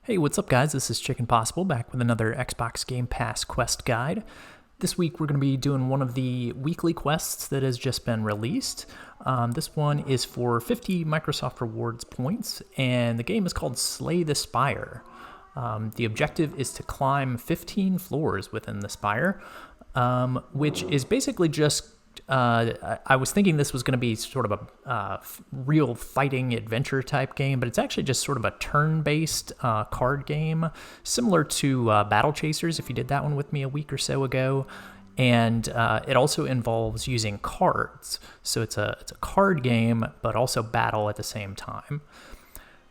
Hey, what's up guys? This is Chicken Possible back with another Xbox Game Pass quest guide. This week we're going to be doing one of the weekly quests that has just been released. This one is for 50 Microsoft Rewards points, and the game is called Slay the Spire. The objective is to climb 15 floors within the Spire, which is basically just I was thinking this was going to be sort of a real fighting adventure type game, but it's actually just sort of a turn-based card game, similar to Battle Chasers, if you did that one with me a week or so ago. And it also involves using cards. So it's a card game, but also battle at the same time.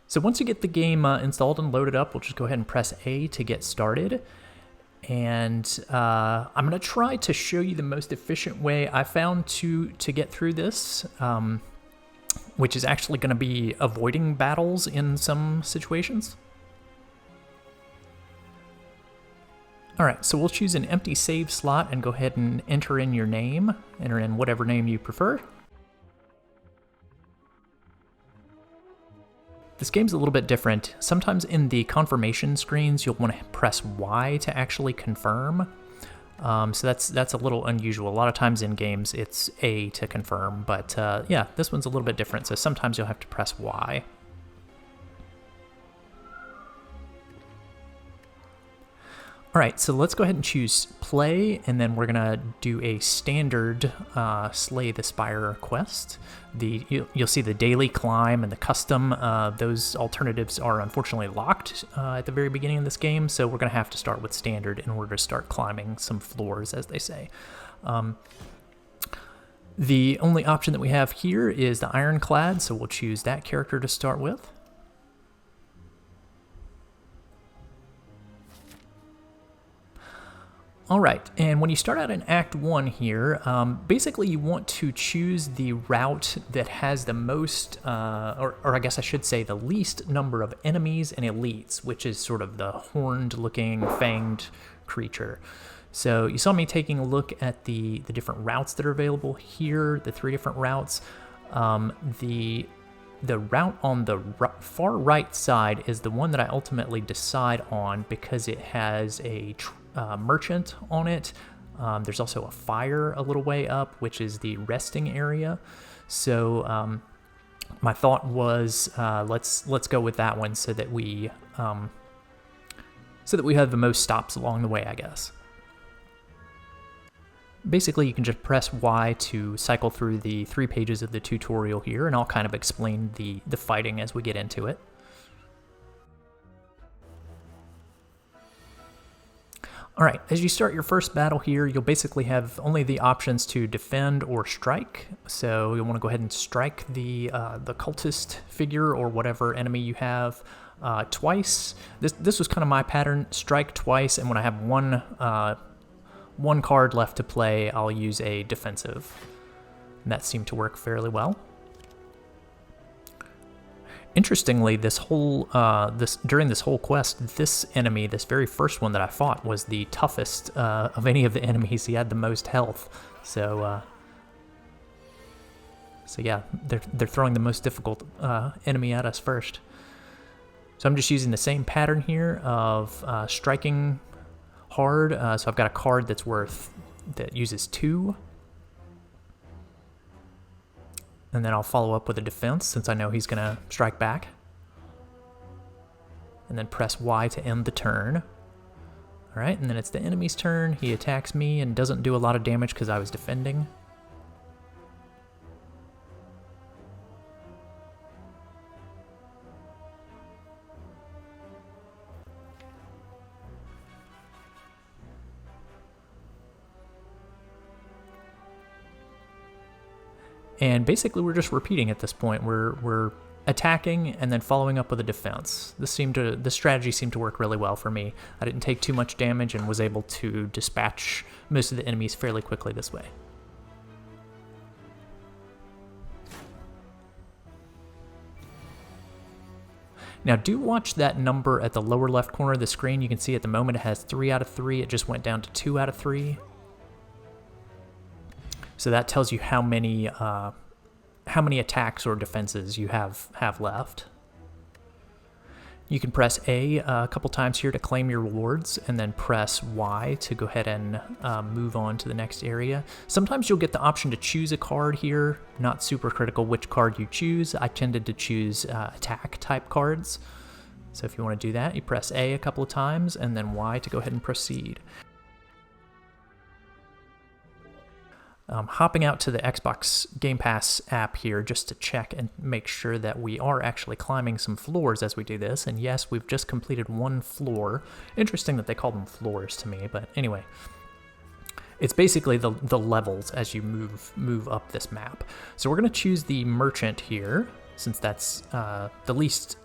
So once you get the game installed and loaded up, we'll just go ahead and press A to get started. And I'm going to try to show you the most efficient way I found to get through this, which is actually going to be avoiding battles in some situations. All right, so we'll choose an empty save slot and go ahead and enter in your name. Enter in whatever name you prefer. This game's a little bit different. Sometimes in the confirmation screens, you'll want to press Y to actually confirm. So that's a little unusual. A lot of times in games, it's A to confirm, but yeah, this one's a little bit different. So sometimes you'll have to press Y. All right, so let's go ahead and choose play, and then we're gonna do a standard Slay the Spire quest. You'll see the daily climb and the custom. Those alternatives are unfortunately locked at the very beginning of this game, so we're gonna have to start with standard in order to start climbing some floors, as they say. The only option that we have here is the Ironclad, so we'll choose that character to start with. All right, and when you start out in Act 1 here, basically you want to choose the route that has the most, or I guess I should say the least number of enemies and elites, which is sort of the horned-looking, fanged creature. So you saw me taking a look at the different routes that are available here, the 3 different routes. The route on the far right side is the one that I ultimately decide on because it has a merchant on it. There's also a fire a little way up, which is the resting area. So my thought was let's go with that one so that we have the most stops along the way, I guess. Basically, you can just press Y to cycle through the 3 pages of the tutorial here, and I'll kind of explain the fighting as we get into it. All right, as you start your first battle here, you'll basically have only the options to defend or strike. So you'll want to go ahead and strike the cultist figure or whatever enemy you have twice. This was kind of my pattern: strike twice, and when I have one card left to play, I'll use a defensive. And that seemed to work fairly well. Interestingly, during this whole quest, this enemy, this very first one that I fought, was the toughest of any of the enemies. He had the most health, so yeah, they're throwing the most difficult enemy at us first. So I'm just using the same pattern here of striking hard. So I've got a card that uses 2. And then I'll follow up with a defense since I know he's going to strike back. And then press Y to end the turn. All right, and then it's the enemy's turn. He attacks me and doesn't do a lot of damage because I was defending. And basically, we're just repeating at this point. We're attacking and then following up with a defense. The strategy seemed to work really well for me. I didn't take too much damage and was able to dispatch most of the enemies fairly quickly this way. Now, do watch that number at the lower left corner of the screen. You can see at the moment it has 3 out of 3. It just went down to 2 out of 3. So that tells you how many attacks or defenses you have left. You can press A couple times here to claim your rewards, and then press Y to go ahead and move on to the next area. Sometimes you'll get the option to choose a card here. Not super critical which card you choose. I tended to choose attack type cards. So if you want to do that, you press A couple of times, and then Y to go ahead and proceed. Hopping out to the Xbox Game Pass app here just to check and make sure that we are actually climbing some floors as we do this. And yes, we've just completed one floor. Interesting that they call them floors to me, but anyway. It's basically the levels as you move up this map. So we're going to choose the merchant here, since that's the least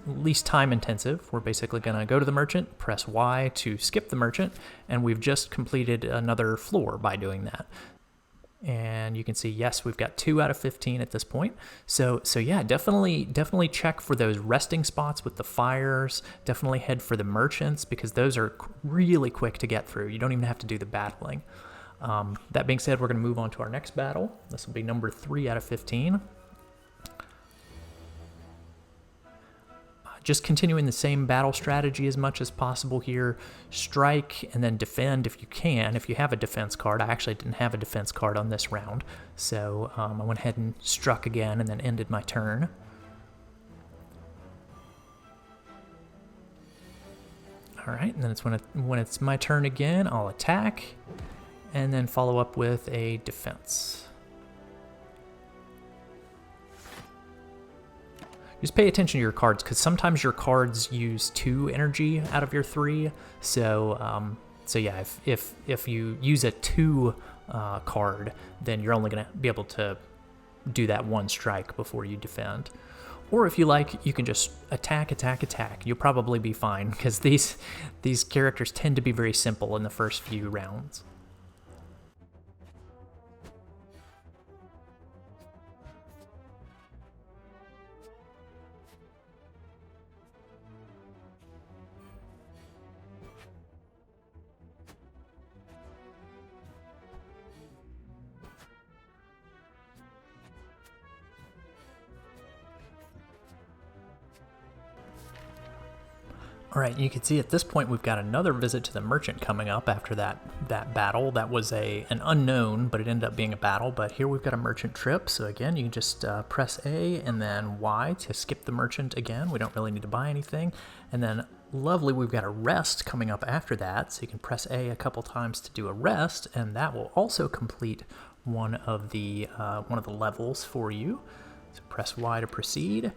time intensive. We're basically going to go to the merchant, press Y to skip the merchant, and we've just completed another floor by doing that. And you can see, yes, we've got 2 out of 15 at this point. So yeah, definitely check for those resting spots with the fires. Definitely head for the merchants, because those are really quick to get through. You don't even have to do the battling. That being said, we're going to move on to our next battle. This will be number 3 out of 15. Just continuing the same battle strategy as much as possible here. Strike and then defend if you can, if you have a defense card. I actually didn't have a defense card on this round, so I went ahead and struck again and then ended my turn. All right, and then it's when it's my turn again, I'll attack and then follow up with a defense. Just pay attention to your cards, because sometimes your cards use 2 energy out of your 3. So yeah, if you use a 2 card, then you're only going to be able to do that 1 strike before you defend. Or if you like, you can just attack. You'll probably be fine, because these characters tend to be very simple in the first few rounds. All right, you can see at this point we've got another visit to the merchant coming up after that battle. That was an unknown, but it ended up being a battle. But here we've got a merchant trip. So again, you can just press A and then Y to skip the merchant again. We don't really need to buy anything. And then lovely, we've got a rest coming up after that. So you can press A a couple times to do a rest, and that will also complete one of the levels for you. So press Y to proceed.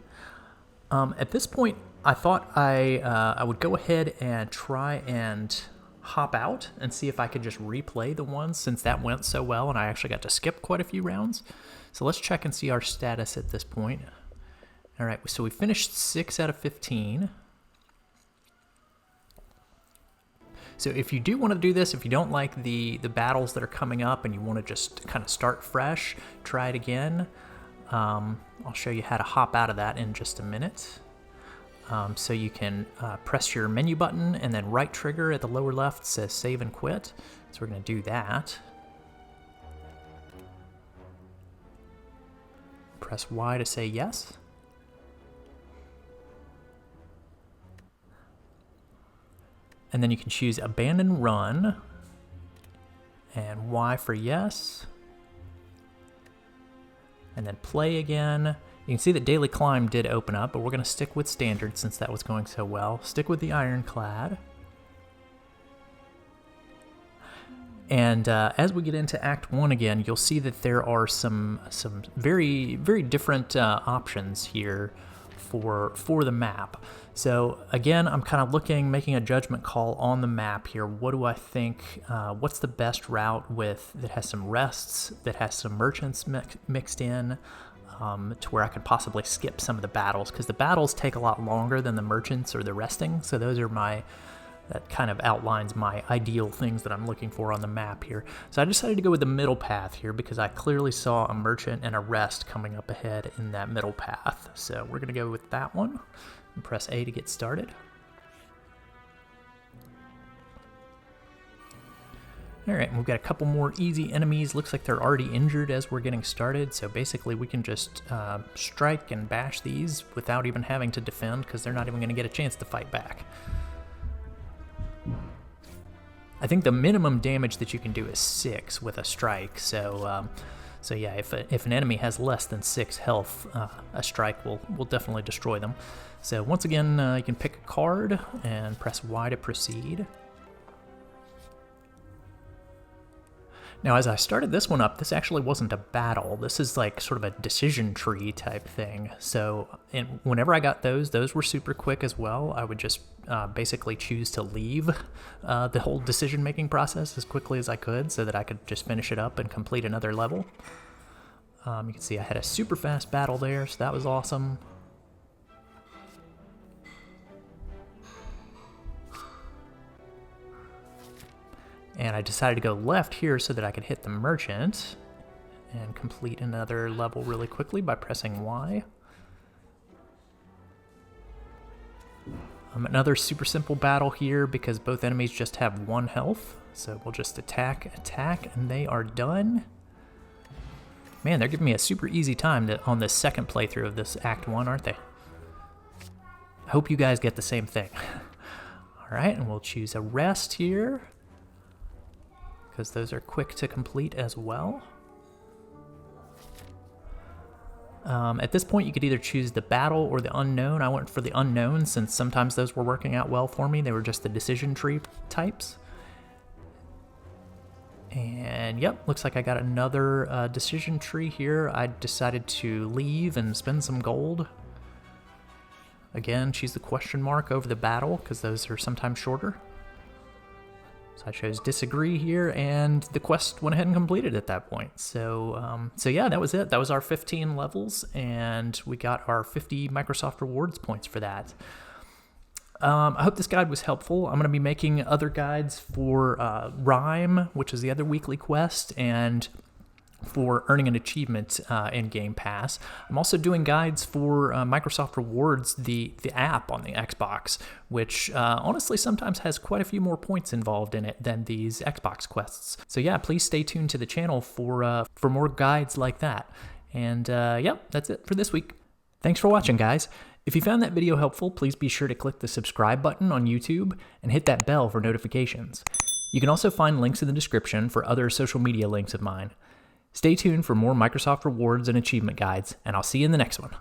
At this point, I thought I would go ahead and try and hop out and see if I could just replay the ones, since that went so well and I actually got to skip quite a few rounds. So let's check and see our status at this point. All right, so we finished 6 out of 15. So if you do want to do this, if you don't like the battles that are coming up and you want to just kind of start fresh, try it again. I'll show you how to hop out of that in just a minute. So you can press your menu button and then right trigger at the lower left says save and quit. So we're going to do that. Press Y to say yes. And then you can choose abandon run and Y for yes. And then play again. You can see that Daily Climb did open up, but we're going to stick with Standard since that was going so well. Stick with the Ironclad. And as we get into Act 1 again, you'll see that there are some very, very different options here for the map. So again, I'm kind of making a judgment call on the map here. What do I think, what's the best route that has some rests, that has some merchants mixed in, to where I could possibly skip some of the battles, because the battles take a lot longer than the merchants or the resting. So those are that kind of outlines my ideal things that I'm looking for on the map here. So I decided to go with the middle path here because I clearly saw a merchant and a rest coming up ahead in that middle path. So we're going to go with that one and press A to get started. All right, and we've got a couple more easy enemies. Looks like they're already injured as we're getting started, so basically we can just strike and bash these without even having to defend, because they're not even going to get a chance to fight back. I think the minimum damage that you can do is 6 with a strike, so yeah, if an enemy has less than 6 health, a strike will definitely destroy them. So once again, you can pick a card and press Y to proceed. Now, as I started this one up, this actually wasn't a battle. This is like sort of a decision tree type thing. So whenever I got those were super quick as well. I would just basically choose to leave the whole decision-making process as quickly as I could so that I could just finish it up and complete another level. You can see I had a super fast battle there, so that was awesome. And I decided to go left here so that I could hit the merchant and complete another level really quickly by pressing Y. Another super simple battle here because both enemies just have 1 health. So we'll just attack, and they are done. Man, they're giving me a super easy time on this second playthrough of this Act 1, aren't they? I hope you guys get the same thing. All right, and we'll choose a rest here, because those are quick to complete as well. At this point, you could either choose the battle or the unknown. I went for the unknown since sometimes those were working out well for me. They were just the decision tree types. And yep, looks like I got another decision tree here. I decided to leave and spend some gold. Again, choose the question mark over the battle because those are sometimes shorter. So I chose disagree here, and the quest went ahead and completed at that point. So yeah, that was it. That was our 15 levels, and we got our 50 Microsoft Rewards points for that. I hope this guide was helpful. I'm going to be making other guides for Rhyme, which is the other weekly quest, and for earning an achievement in Game Pass. I'm also doing guides for Microsoft Rewards, the app on the Xbox, which honestly sometimes has quite a few more points involved in it than these Xbox quests. So yeah, please stay tuned to the channel for more guides like that. And yep, that's it for this week. Thanks for watching, guys. If you found that video helpful, please be sure to click the subscribe button on YouTube and hit that bell for notifications. You can also find links in the description for other social media links of mine. Stay tuned for more Microsoft Rewards and achievement guides, and I'll see you in the next one.